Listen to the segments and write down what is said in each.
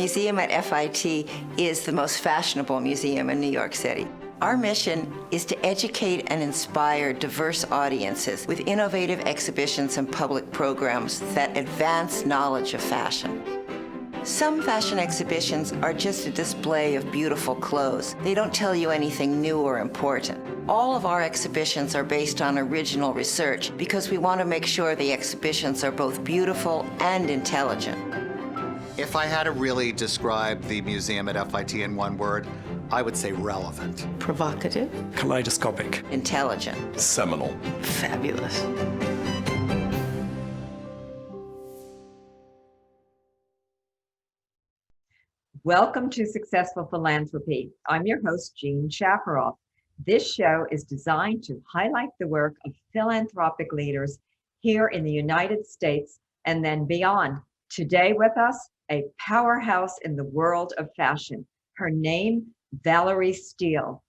museum at FIT is the most fashionable museum in New York City. Our mission is to educate and inspire diverse audiences with innovative exhibitions and public programs that advance knowledge of fashion. Some fashion exhibitions are just a display of beautiful clothes. They don't tell you anything new or important. All of our exhibitions are based on original research because we want to make sure the exhibitions are both beautiful and intelligent. If I had to really describe the museum at FIT in one word, I would say relevant. Provocative. Kaleidoscopic. Intelligent. Seminal. Fabulous. Welcome to Successful Philanthropy. I'm your host, Jean Shafiroff. This show is designed to highlight the work of philanthropic leaders here in the United States and then beyond. Today with us, a powerhouse in the world of fashion. Her name, Valerie Steele.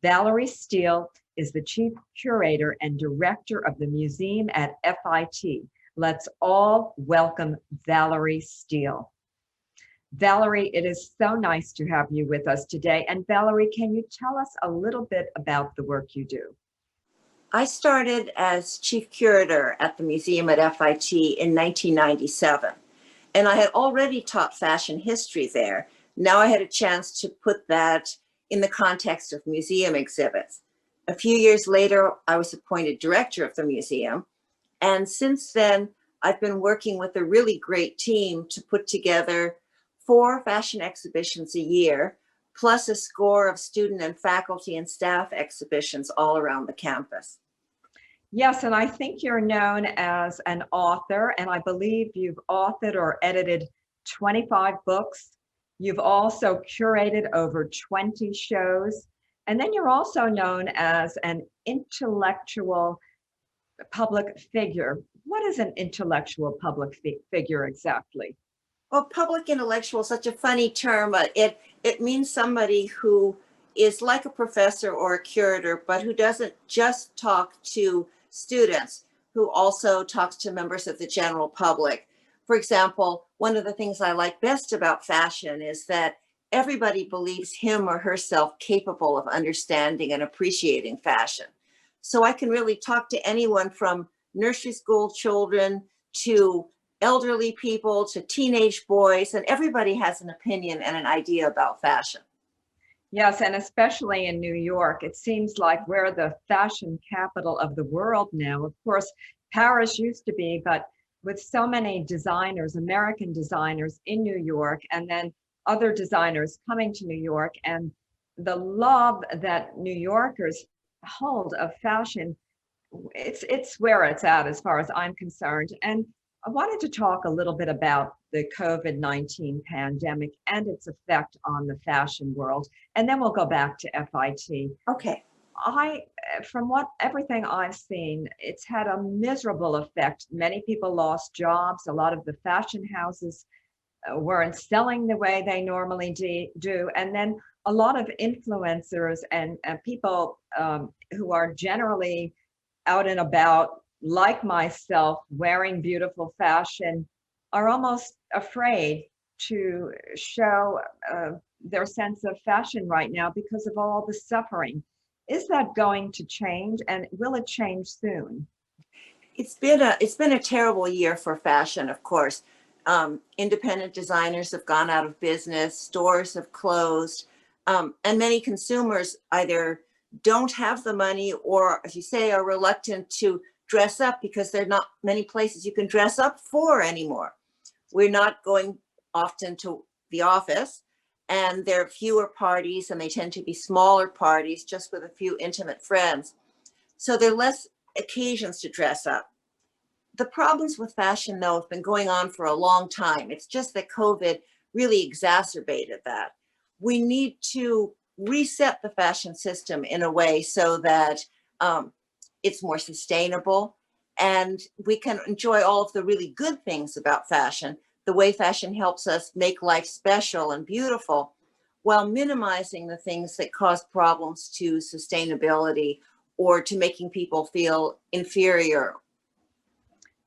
Valerie Steele is the chief curator and director of the museum at FIT. Let's all welcome Valerie Steele. Valerie, it is so nice to have you with us today. And Valerie, can you tell us a little bit about the work you do? I started as chief curator at the museum at FIT in 1997. And I had already taught fashion history there. Now I had a chance to put that in the context of museum exhibits. A few years later, I was appointed director of the museum. And since then, I've been working with a really great team to put together 4 fashion exhibitions a year, plus a score of student and faculty and staff exhibitions all around the campus. Yes, and I think you're known as an author, and I believe you've authored or edited 25 books. You've also curated over 20 shows, and then you're also known as an intellectual public figure. What is an intellectual public figure exactly? Well, public intellectual is such a funny term. It means somebody who is like a professor or a curator, but who doesn't just talk to students, who also talks to members of the general public. For example, one of the things I like best about fashion is that everybody believes him or herself capable of understanding and appreciating fashion. So I can really talk to anyone from nursery school children to elderly people to teenage boys, and everybody has an opinion and an idea about fashion. Yes, and especially in New York, it seems like we're the fashion capital of the world now. Of course, Paris used to be, but with so many designers, American designers in New York, and then other designers coming to New York, and the love that New Yorkers hold of fashion, it's where it's at as far as I'm concerned. And I wanted to talk a little bit about the COVID-19 pandemic and its effect on the fashion world, and then we'll go back to FIT. Okay. From everything I've seen, it's had a miserable effect. Many people lost jobs. A lot of the fashion houses weren't selling the way they normally do. And then a lot of influencers and people who are generally out and about, like myself, wearing beautiful fashion, are almost afraid to show their sense of fashion right now because of all the suffering. Is that going to change, and will it change soon? It's been a terrible year for fashion, of course. Independent designers have gone out of business, stores have closed, and many consumers either don't have the money or, as you say, are reluctant to dress up because there are not many places you can dress up for anymore. We're not going often to the office, and there are fewer parties, and they tend to be smaller parties just with a few intimate friends. So there are less occasions to dress up. The problems with fashion, though, have been going on for a long time. It's just that COVID really exacerbated that. We need to reset the fashion system in a way so that it's more sustainable, and we can enjoy all of the really good things about fashion, the way fashion helps us make life special and beautiful, while minimizing the things that cause problems to sustainability or to making people feel inferior.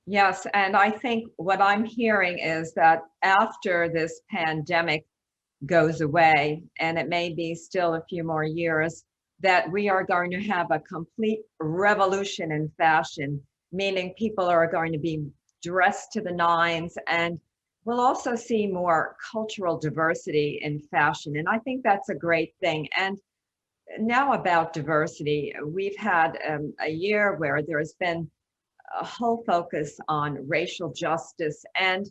Yes, and I think what I'm hearing is that after this pandemic, goes away, and it may be still a few more years, that we are going to have a complete revolution in fashion, meaning people are going to be dressed to the nines, and we'll also see more cultural diversity in fashion. And I think that's a great thing. And now about diversity, we've had a year where there has been a whole focus on racial justice. And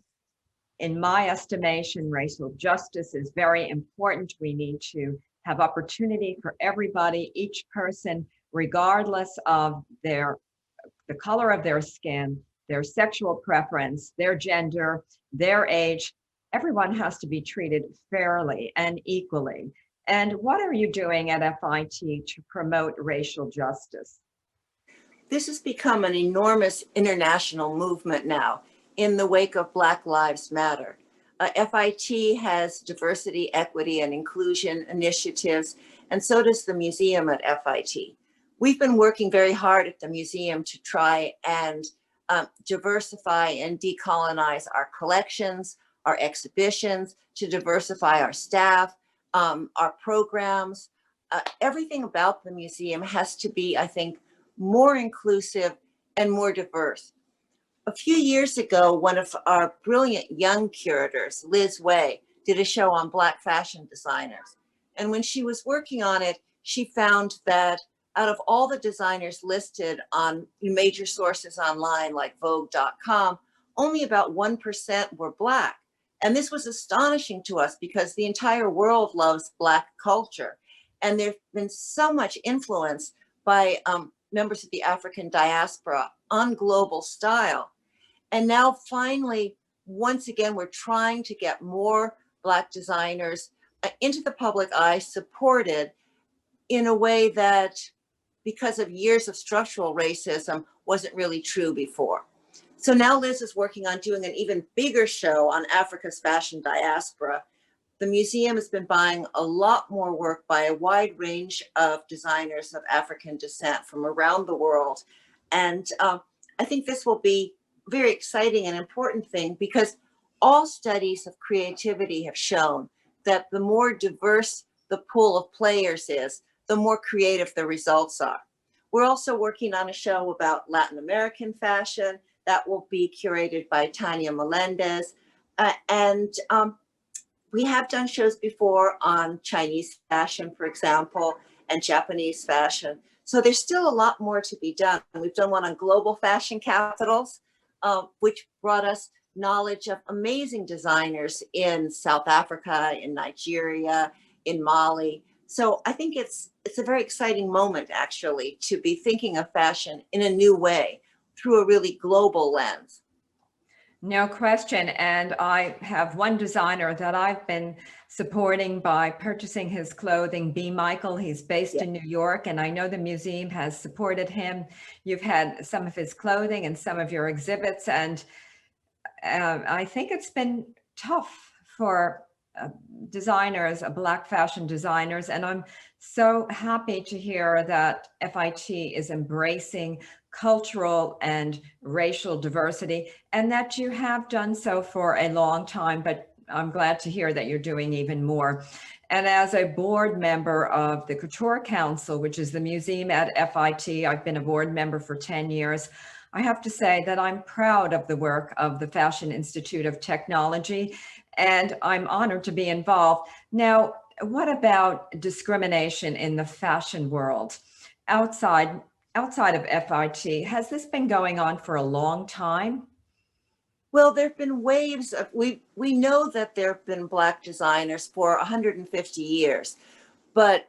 in my estimation, racial justice is very important. We need to have opportunity for everybody, each person, regardless of the color of their skin, their sexual preference, their gender, their age. Everyone has to be treated fairly and equally. And what are you doing at FIT to promote racial justice? This has become an enormous international movement now in the wake of Black Lives Matter. FIT has diversity, equity, and inclusion initiatives, and so does the museum at FIT. We've been working very hard at the museum to try and diversify and decolonize our collections, our exhibitions, to diversify our staff, our programs. Everything about the museum has to be, I think, more inclusive and more diverse. A few years ago, one of our brilliant young curators, Liz Way, did a show on Black fashion designers. And when she was working on it, she found that out of all the designers listed on major sources online like Vogue.com, only about 1% were Black. And this was astonishing to us because the entire world loves Black culture. And there's been so much influence by members of the African diaspora on global style. And now finally, once again, we're trying to get more Black designers into the public eye, supported in a way that, because of years of structural racism, wasn't really true before. So now Liz is working on doing an even bigger show on Africa's fashion diaspora. The museum has been buying a lot more work by a wide range of designers of African descent from around the world. And I think this will be a very exciting and important thing, because all studies of creativity have shown that the more diverse the pool of players is, the more creative the results are. We're also working on a show about Latin American fashion that will be curated by Tanya Melendez. And we have done shows before on Chinese fashion, for example, and Japanese fashion. So there's still a lot more to be done. We've done one on global fashion capitals, which brought us knowledge of amazing designers in South Africa, in Nigeria, in Mali. So I think it's a very exciting moment, actually, to be thinking of fashion in a new way through a really global lens. No question. And I have one designer that I've been supporting by purchasing his clothing, B. Michael. He's based in New York, and I know the museum has supported him. You've had some of his clothing and some of your exhibits, and I think it's been tough for designers, Black fashion designers, and I'm so happy to hear that FIT is embracing cultural and racial diversity, and that you have done so for a long time, but I'm glad to hear that you're doing even more. And as a board member of the Couture Council, which is the museum at FIT, I've been a board member for 10 years. I have to say that I'm proud of the work of the Fashion Institute of Technology, and I'm honored to be involved. Now, what about discrimination in the fashion world? Outside of FIT, has this been going on for a long time? Well, there have been waves of, we know that there have been Black designers for 150 years, but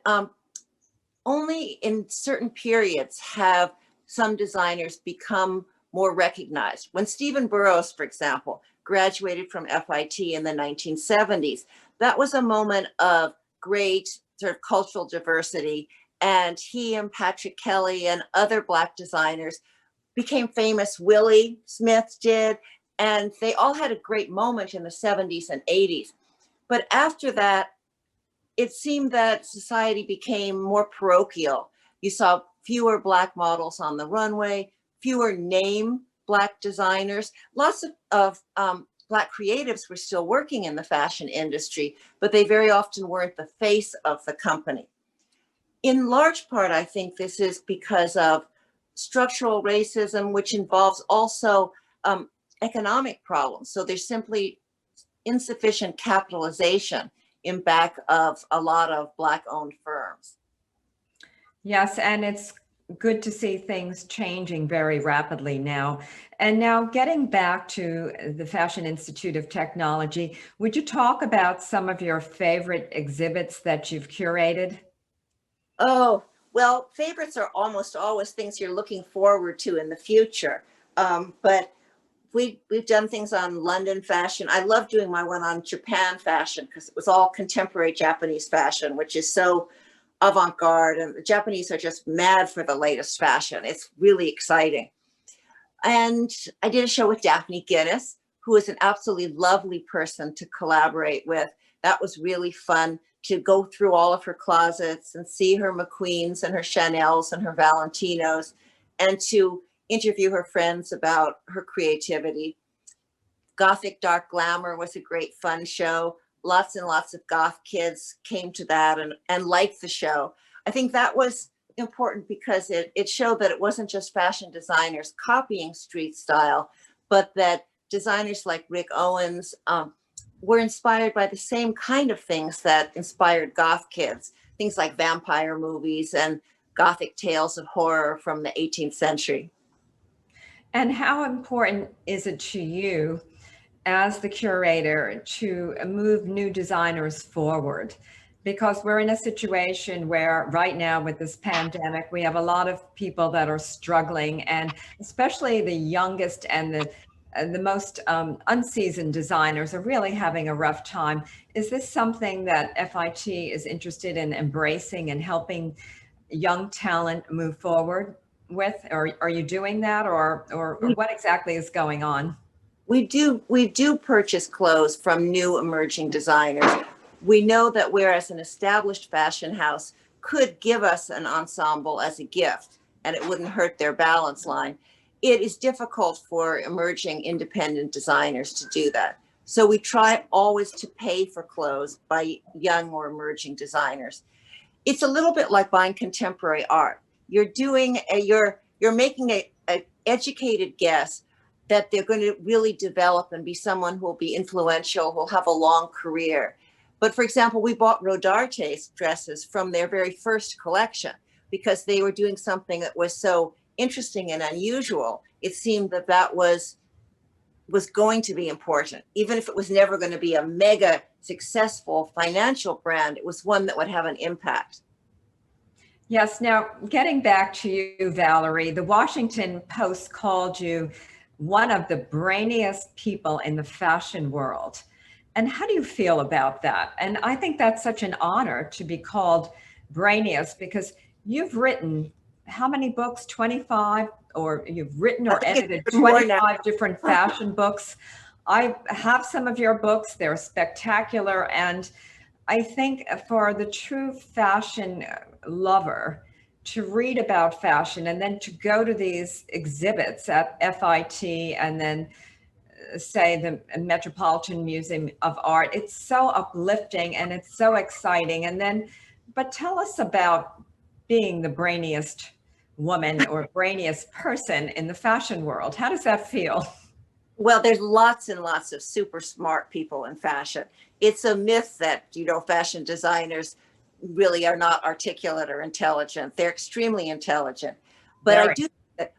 only in certain periods have some designers become more recognized. When Stephen Burrows, for example, graduated from FIT in the 1970s, that was a moment of great sort of cultural diversity. And he and Patrick Kelly and other Black designers became famous. Willie Smith did, and they all had a great moment in the 70s and 80s. But after that, it seemed that society became more parochial. You saw fewer Black models on the runway, fewer name Black designers, lots of Black creatives were still working in the fashion industry, but they very often weren't the face of the company. In large part, I think this is because of structural racism, which involves also economic problems. So there's simply insufficient capitalization in back of a lot of Black-owned firms. Yes, and it's good to see things changing very rapidly now. And now getting back to the Fashion Institute of Technology, would you talk about some of your favorite exhibits that you've curated? Oh, well, favorites are almost always things you're looking forward to in the future. But we've done things on London fashion. I love doing my one on Japan fashion because it was all contemporary Japanese fashion, which is so avant-garde, and the Japanese are just mad for the latest fashion. It's really exciting. And I did a show with Daphne Guinness, who is an absolutely lovely person to collaborate with. That was really fun to go through all of her closets and see her McQueens and her Chanels and her Valentinos, and to interview her friends about her creativity. Gothic Dark Glamour was a great fun show. Lots and lots of goth kids came to that and liked the show. I think that was important because it showed that it wasn't just fashion designers copying street style, but that designers like Rick Owens were inspired by the same kind of things that inspired goth kids, things like vampire movies and Gothic tales of horror from the 18th century. And how important is it to you as the curator to move new designers forward? Because we're in a situation where right now with this pandemic, we have a lot of people that are struggling, and especially the youngest and the most unseasoned designers are really having a rough time. Is this something that FIT is interested in embracing and helping young talent move forward with? Or are you doing that, or what exactly is going on? We do purchase clothes from new emerging designers. We know that whereas an established fashion house could give us an ensemble as a gift and it wouldn't hurt their balance line, it is difficult for emerging independent designers to do that. So we try always to pay for clothes by young or emerging designers. It's a little bit like buying contemporary art. You're making a educated guess that they're going to really develop and be someone who will be influential, who will have a long career. But for example, we bought Rodarte's dresses from their very first collection because they were doing something that was so interesting and unusual. It seemed that that was going to be important. Even if it was never going to be a mega successful financial brand, it was one that would have an impact. Yes. Now, getting back to you, Valerie, the Washington Post called you one of the brainiest people in the fashion world. And how do you feel about that? And I think that's such an honor to be called brainiest, because you've written how many books? 25? Or you've written or edited 25 different fashion books. I have some of your books. They're spectacular. And I think for the true fashion lover to read about fashion and then to go to these exhibits at FIT and then say the Metropolitan Museum of Art, it's so uplifting and it's so exciting. And then, but tell us about being the brainiest woman or brainiest person in the fashion world. How does that feel? Well, there's lots and lots of super smart people in fashion. It's a myth that, fashion designers really are not articulate or intelligent. They're extremely intelligent. But I do think that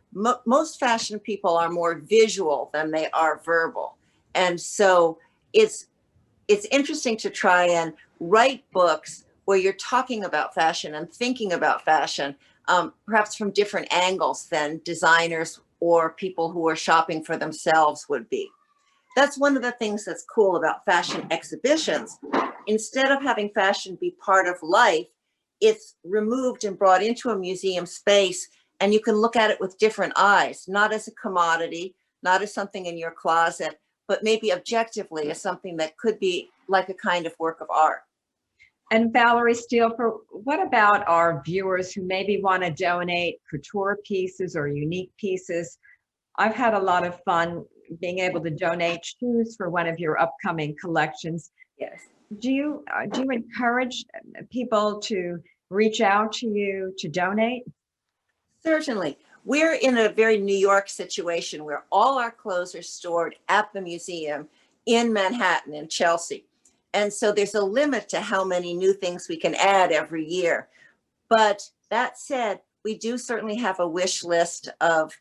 most fashion people are more visual than they are verbal. And so it's interesting to try and write books where you're talking about fashion and thinking about fashion, perhaps from different angles than designers or people who are shopping for themselves would be. That's one of the things that's cool about fashion exhibitions. Instead of having fashion be part of life, it's removed and brought into a museum space, and you can look at it with different eyes, not as a commodity, not as something in your closet, but maybe objectively as something that could be like a kind of work of art. And Valerie Steele, what about our viewers who maybe want to donate couture pieces or unique pieces? I've had a lot of fun being able to donate shoes for one of your upcoming collections. Yes. Do you encourage people to reach out to you to donate? Certainly. We're in a very New York situation where all our clothes are stored at the museum in Manhattan and Chelsea. And so there's a limit to how many new things we can add every year. But that said, we do certainly have a wish list of,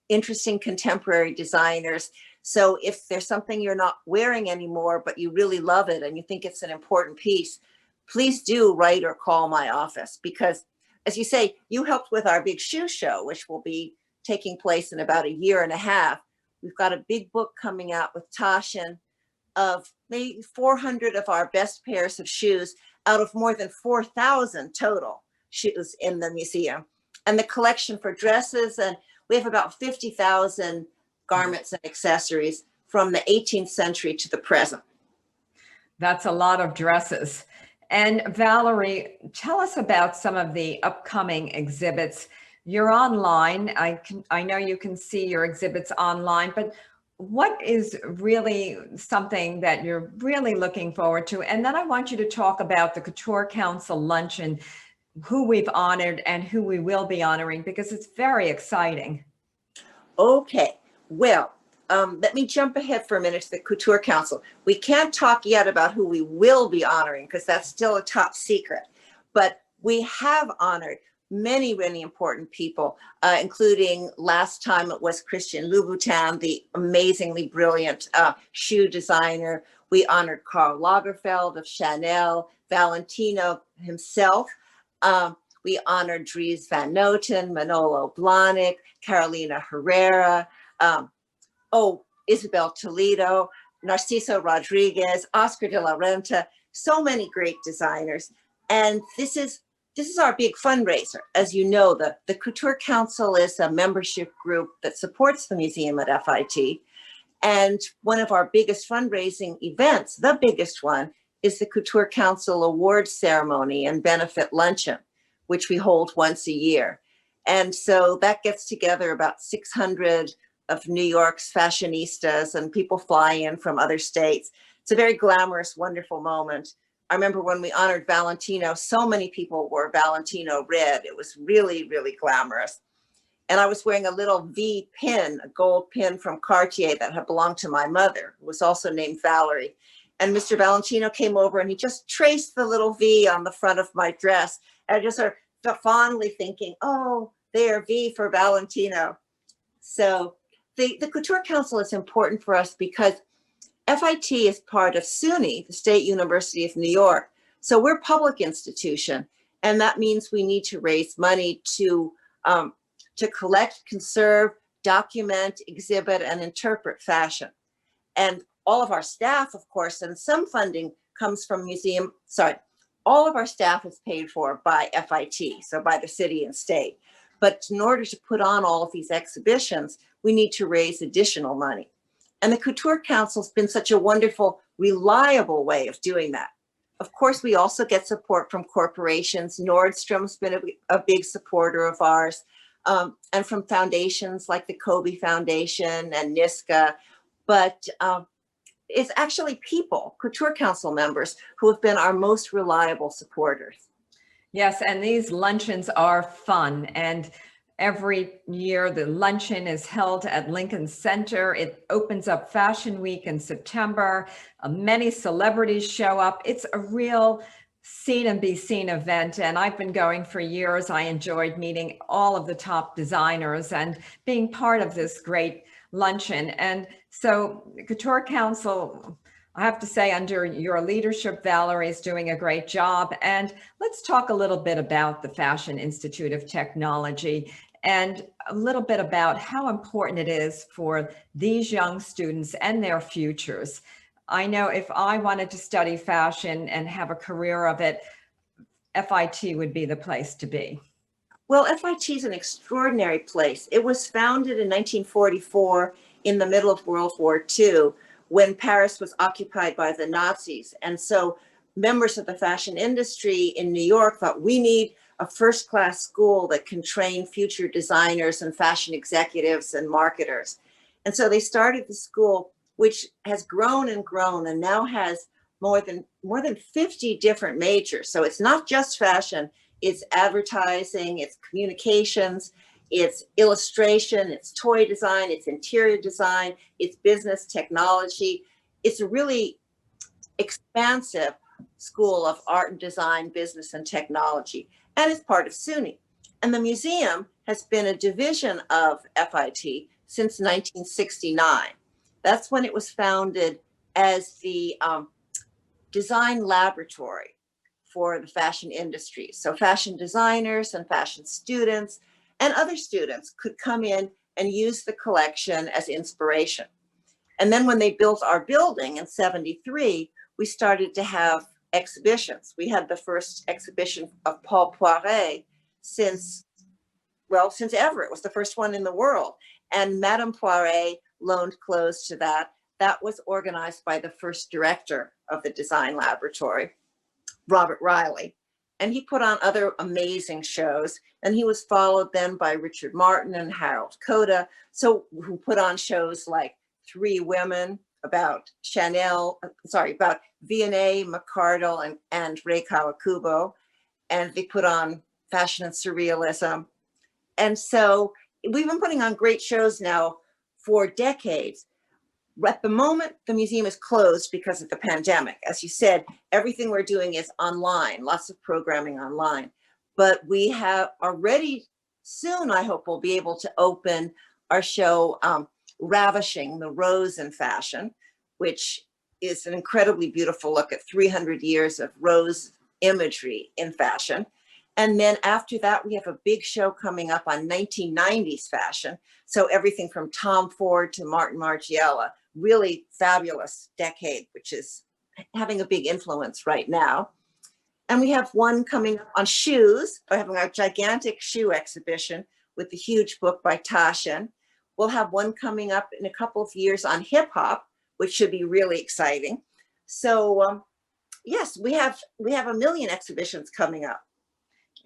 interesting contemporary designers. So if there's something you're not wearing anymore, but you really love it and you think it's an important piece, please do write or call my office, because as you say, you helped with our big shoe show, which will be taking place in about a year and a half. We've got a big book coming out with Tashin of maybe 400 of our best pairs of shoes out of more than 4,000 total shoes in the museum. And the collection for dresses, and we have about 50,000 garments and accessories from the 18th century to the present. That's a lot of dresses. And Valerie, tell us about some of the upcoming exhibits. You're online. I know you can see your exhibits online, but what is really something that you're really looking forward to? And then I want you to talk about the Couture Council luncheon, who we've honored and who we will be honoring, because it's very exciting. Okay, well, let me jump ahead for a minute to the Couture Council. We can't talk yet about who we will be honoring because that's still a top secret, but we have honored many, many important people, including last time it was Christian Louboutin, the amazingly brilliant shoe designer. We honored Karl Lagerfeld of Chanel, Valentino himself. We honored Dries Van Noten, Manolo Blahnik, Carolina Herrera, Isabel Toledo, Narciso Rodriguez, Oscar de la Renta, so many great designers. And this is our big fundraiser. As you know, the Couture Council is a membership group that supports the museum at F.I.T. And one of our biggest fundraising events, the biggest one, is the Couture Council Awards Ceremony and Benefit Luncheon, which we hold once a year. And so that gets together about 600 of New York's fashionistas, and people fly in from other states. It's a very glamorous, wonderful moment. I remember when we honored Valentino, so many people wore Valentino red. It was really, really glamorous. And I was wearing a little V pin, a gold pin from Cartier that had belonged to my mother, who was also named Valerie. And Mr. Valentino came over and he just traced the little V on the front of my dress. And I just sort of fondly thinking, oh, there, V for Valentino. So the Couture Council is important for us because F.I.T. is part of SUNY, the State University of New York. So we're a public institution, and that means we need to raise money to collect, conserve, document, exhibit, and interpret fashion. And all of our staff, of course, and some funding comes from all of our staff is paid for by F.I.T., so by the city and state. But in order to put on all of these exhibitions, we need to raise additional money. And the Couture Council's been such a wonderful, reliable way of doing that. Of course, we also get support from corporations. Nordstrom's been a big supporter of ours, and from foundations like the Kobe Foundation and NISCA. But it's actually people, Couture Council members, who have been our most reliable supporters. Yes, and these luncheons are fun. And every year the luncheon is held at Lincoln Center. It opens up Fashion Week in September. Many celebrities show up. It's a real seen and be seen event. And I've been going for years. I enjoyed meeting all of the top designers and being part of this great luncheon. And so Couture Council, I have to say, under your leadership, Valerie is doing a great job. And let's talk a little bit about the Fashion Institute of Technology and a little bit about how important it is for these young students and their futures. I know if I wanted to study fashion and have a career of it, F.I.T. would be the place to be. Well, F.I.T. is an extraordinary place. It was founded in 1944 in the middle of World War II, when Paris was occupied by the Nazis. And so members of the fashion industry in New York thought, we need a first-class school that can train future designers and fashion executives and marketers. And so they started the school, which has grown and grown and now has more than 50 different majors. So it's not just fashion, it's advertising, it's communications, it's illustration, it's toy design, it's interior design, it's business technology. It's a really expansive school of art and design, business and technology, and it's part of SUNY. And the museum has been a division of FIT since 1969. That's when it was founded as the design laboratory for the fashion industry. So fashion designers and fashion students and other students could come in and use the collection as inspiration. And then when they built our building in 73, we started to have exhibitions. We had the first exhibition of Paul Poiret since ever. It was the first one in the world. And Madame Poiret loaned clothes to that. That was organized by the first director of the design laboratory, Robert Riley. And he put on other amazing shows. And he was followed then by Richard Martin and Harold Coda, who put on shows like Three Women, about about Vianney, McCardle, and Ray Kawakubo. And they put on fashion and surrealism. And so we've been putting on great shows now for decades. At the moment, the museum is closed because of the pandemic. As you said, everything we're doing is online, lots of programming online. But we are ready soon, I hope we'll be able to open our show, Ravishing the Rose in Fashion, which is an incredibly beautiful look at 300 years of rose imagery in fashion. And then after that, we have a big show coming up on 1990s fashion. So everything from Tom Ford to Martin Margiela, really fabulous decade, which is having a big influence right now. And we have one coming up on shoes. We're having our gigantic shoe exhibition with the huge book by Taschen. We'll have one coming up in a couple of years on hip hop, which should be really exciting. So yes, we have a million exhibitions coming up.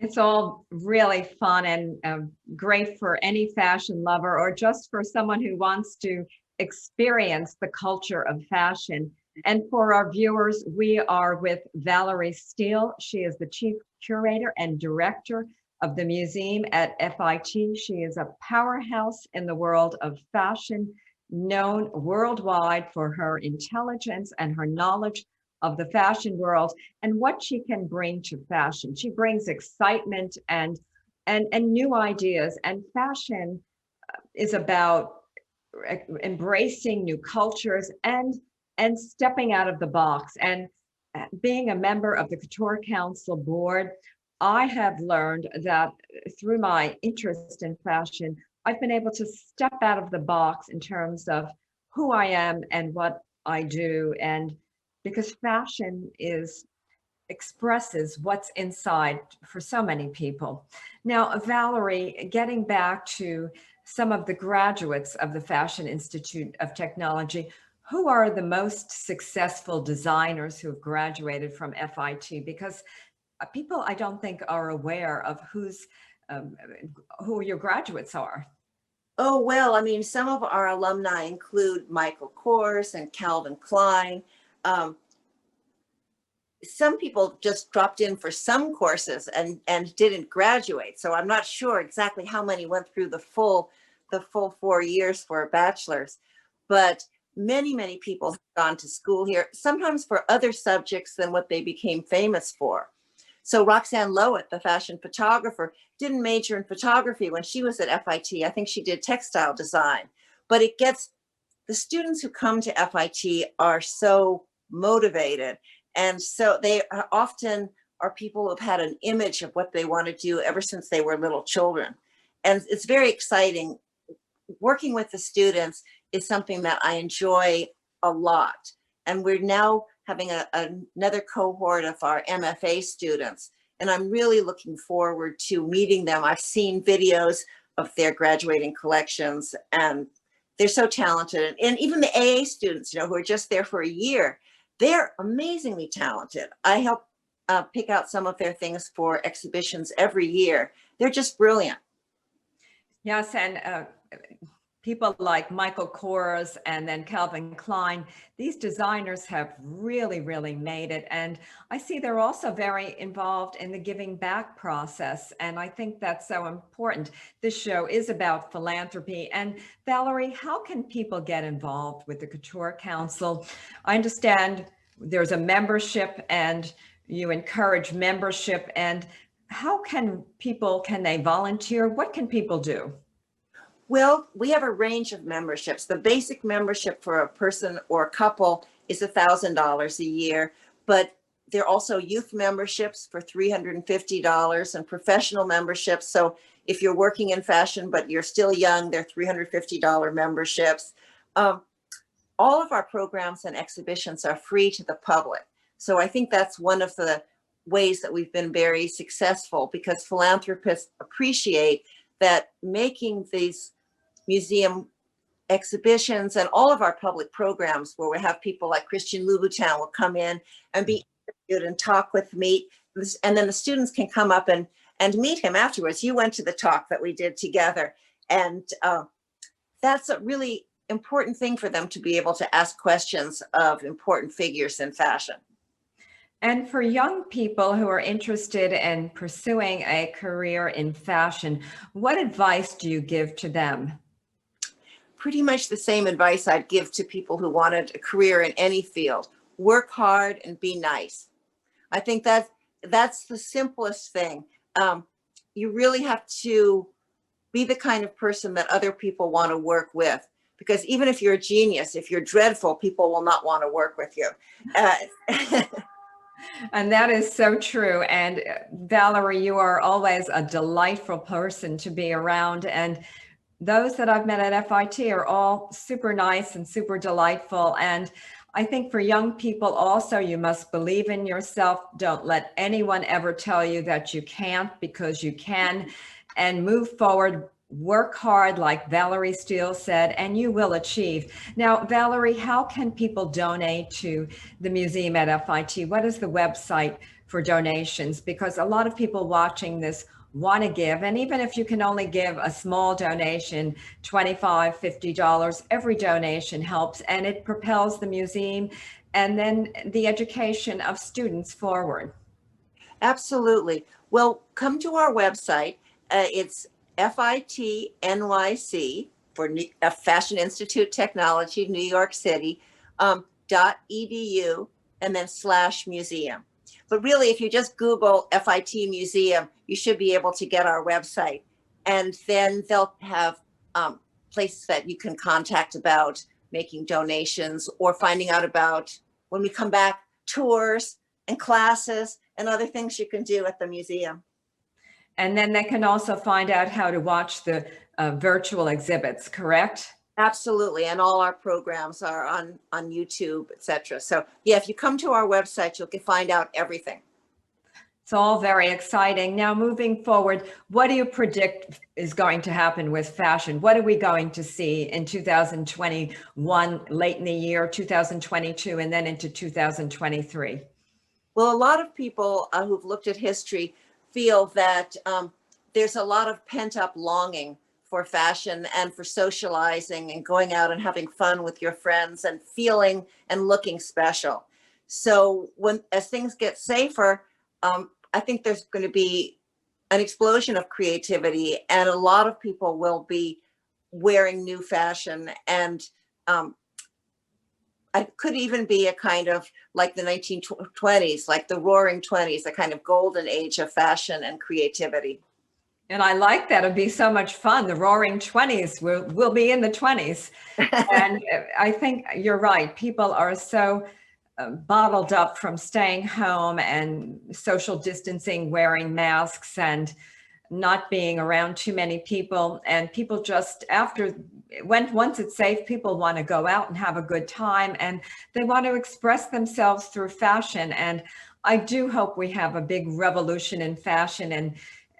It's all really fun and great for any fashion lover or just for someone who wants to experience the culture of fashion. And for our viewers, we are with Valerie Steele. She is the Chief Curator and Director of the museum at FIT. She is a powerhouse in the world of fashion, known worldwide for her intelligence and her knowledge of the fashion world and what she can bring to fashion. She brings excitement and new ideas, and fashion is about embracing new cultures and stepping out of the box. And being a member of the Couture Council board, I have learned that through my interest in fashion, I've been able to step out of the box in terms of who I am and what I do. And because fashion expresses what's inside for so many people. Now, Valerie, getting back to some of the graduates of the Fashion Institute of Technology, who are the most successful designers who have graduated from FIT? Because people, I don't think, are aware of who your graduates are. Oh, well, I mean, some of our alumni include Michael Kors and Calvin Klein. Some people just dropped in for some courses and didn't graduate. So I'm not sure exactly how many went through the full 4 years for a bachelor's, but many people have gone to school here, sometimes for other subjects than what they became famous for. So Roxanne Lowett, the fashion photographer, didn't major in photography when she was at FIT. I think she did textile design, but the students who come to FIT are so motivated. And so they often are people who have had an image of what they want to do ever since they were little children. And it's very exciting. Working with the students is something that I enjoy a lot. And we're now having another cohort of our MFA students. And I'm really looking forward to meeting them. I've seen videos of their graduating collections and they're so talented. And even the AA students, who are just there for a year, they're amazingly talented. I help pick out some of their things for exhibitions every year. They're just brilliant. Yes, and people like Michael Kors and then Calvin Klein, these designers have really, really made it. And I see they're also very involved in the giving back process. And I think that's so important. This show is about philanthropy. And Valerie, how can people get involved with the Couture Council? I understand there's a membership and you encourage membership. And how can they volunteer? What can people do? Well, we have a range of memberships. The basic membership for a person or a couple is $1,000 a year, but there are also youth memberships for $350 and professional memberships. So if you're working in fashion, but you're still young, they're $350 memberships. All of our programs and exhibitions are free to the public. So I think that's one of the ways that we've been very successful, because philanthropists appreciate that making these museum exhibitions and all of our public programs, where we have people like Christian Louboutin will come in and be interviewed and talk with me, and then the students can come up and meet him afterwards. You went to the talk that we did together, and that's a really important thing for them to be able to ask questions of important figures in fashion. And for young people who are interested in pursuing a career in fashion, what advice do you give to them? Pretty much the same advice I'd give to people who wanted a career in any field. Work hard and be nice. I think that's the simplest thing. You really have to be the kind of person that other people want to work with, because even if you're a genius, if you're dreadful, people will not want to work with you. And that is so true. And Valerie, you are always a delightful person to be around. And those that I've met at F.I.T. are all super nice and super delightful. And I think for young people also, you must believe in yourself. Don't let anyone ever tell you that you can't, because you can, and move forward. Work hard, like Valerie Steele said, and you will achieve. Now, Valerie, how can people donate to the museum at F.I.T.? What is the website for donations? Because a lot of people watching this want to give, and even if you can only give a small donation, $25, $50, every donation helps, and it propels the museum and then the education of students forward. Absolutely. Well, come to our website. It's FIT NYC for Fashion Institute Technology, New York City, .edu, and then /museum. But really, if you just Google FIT Museum, you should be able to get our website. And then they'll have places that you can contact about making donations or finding out about, when we come back, tours and classes and other things you can do at the museum. And then they can also find out how to watch the virtual exhibits, correct? Absolutely. And all our programs are on YouTube, etc. So yeah, if you come to our website, you can find out everything. It's all very exciting. Now, moving forward, what do you predict is going to happen with fashion? What are we going to see in 2021, late in the year, 2022, and then into 2023? Well, a lot of people who've looked at history feel that there's a lot of pent-up longing for fashion and for socializing and going out and having fun with your friends and feeling and looking special. So as things get safer, I think there's going to be an explosion of creativity, and a lot of people will be wearing new fashion. And it could even be a kind of like the 1920s, like the Roaring 20s, a kind of golden age of fashion and creativity. And I like that. It'd be so much fun. The Roaring 20s, we'll be in the 20s. And I think you're right. People are so bottled up from staying home and social distancing, wearing masks and not being around too many people. And people just, once it's safe, people want to go out and have a good time, and they want to express themselves through fashion. And I do hope we have a big revolution in fashion,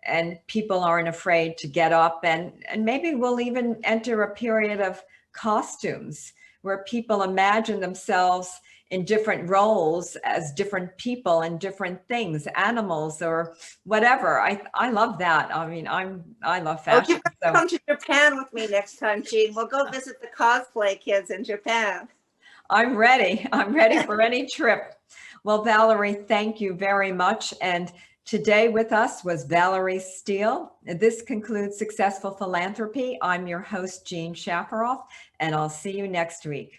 and people aren't afraid to get up, and maybe we'll even enter a period of costumes where people imagine themselves in different roles as different people and different things, animals or whatever. I love that. I mean, I love Oh, fashion. you have to So come to Japan with me next time, Jean. We'll go visit the cosplay kids in Japan. I'm ready. I'm ready for any trip. Well, Valerie, thank you very much. And today with us was Valerie Steele. This concludes Successful Philanthropy. I'm your host, Jean Shafiroff, and I'll see you next week.